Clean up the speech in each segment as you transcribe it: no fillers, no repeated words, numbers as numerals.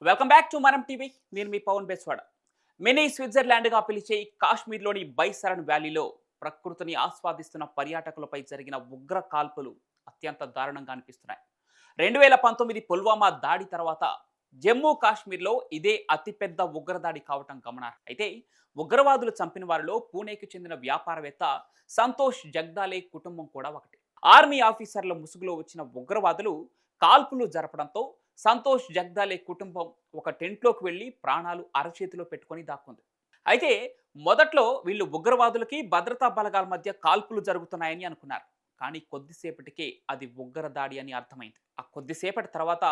Welcome back to మనం TV. నేను మీ Pawan Beswada. Mini స్విట్జర్లాండ్గా పిలిచే కాశ్మీర్లోని బైసరన్ వ్యాలీలో ప్రకృతిని ఆస్వాదిస్తున్న పర్యాటకులపై జరిగిన ఉగ్ర కాల్పులు అత్యంత దారుణంగా అనిపిస్తున్నాయి. 2019 పుల్వామా దాడి తర్వాత జమ్మూ కాశ్మీర్లో ఇదే అతిపెద్ద ఉగ్రదాడి కావటం గమనార్హం. అయితే ఉగ్రవాదులు చంపిన వారిలో పూణేకి చెందిన వ్యాపారవేత్త సంతోష్ జగ్దాలే కుటుంబం కూడా ఒకటి. ఆర్మీ ఆఫీసర్ల ముసుగులో వచ్చిన ఉగ్రవాదులు కాల్పులు జరపడంతో సంతోష్ జగ్దాలే కుటుంబం ఒక టెంట్లోకి వెళ్లి ప్రాణాలు అరచేతిలో పెట్టుకొని దాక్కుంది. అయితే మొదట్లో వీళ్ళు ఉగ్రవాదులకి భద్రతా బలగాల మధ్య కాల్పులు జరుగుతున్నాయని అనుకున్నారు. కానీ కొద్దిసేపటికే అది ఉగ్ర దాడి అని అర్థమైంది. ఆ కొద్దిసేపటి తర్వాత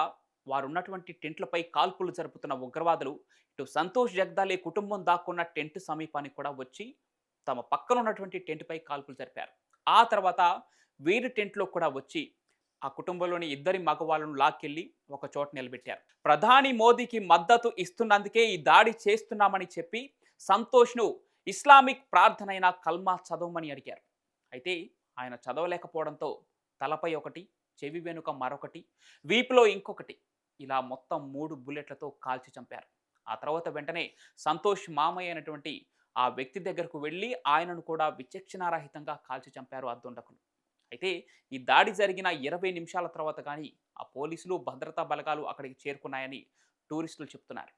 వారున్నటువంటి టెంట్లపై కాల్పులు జరుపుతున్న ఉగ్రవాదులు ఇటు సంతోష్ జగ్దాలే కుటుంబం దాక్కున్న టెంట్ సమీపానికి కూడా వచ్చి తమ పక్కన ఉన్నటువంటి టెంట్పై కాల్పులు జరిపారు. ఆ తర్వాత వీరి టెంట్లో కూడా వచ్చి ఆ కుటుంబంలోని ఇద్దరి మగవాళ్ళను లాక్కెళ్లి ఒక చోట నిలబెట్టారు. ప్రధాని మోదీకి మద్దతు ఇస్తున్నందుకే ఈ దాడి చేస్తున్నామని చెప్పి సంతోష్ను ఇస్లామిక్ ప్రార్థనైన కల్మా చదవమని అడిగారు. అయితే ఆయన చదవలేకపోవడంతో తలపై ఒకటి, చెవి వెనుక మరొకటి, వీపులో ఇంకొకటి, ఇలా మొత్తం 3 బుల్లెట్లతో కాల్చి చంపారు. ఆ తర్వాత వెంటనే సంతోష్ మామయ్య అయినటువంటి ఆ వ్యక్తి దగ్గరకు వెళ్ళి ఆయనను కూడా విచక్షణారహితంగా కాల్చి చంపారు ఆ దుండకులు. అయితే ఈ దాడి జరిగిన 20 నిమిషాల తర్వాత కానీ ఆ పోలీసులు భద్రతా బలగాలు అక్కడికి చేరుకున్నాయని టూరిస్టులు చెప్తున్నారు.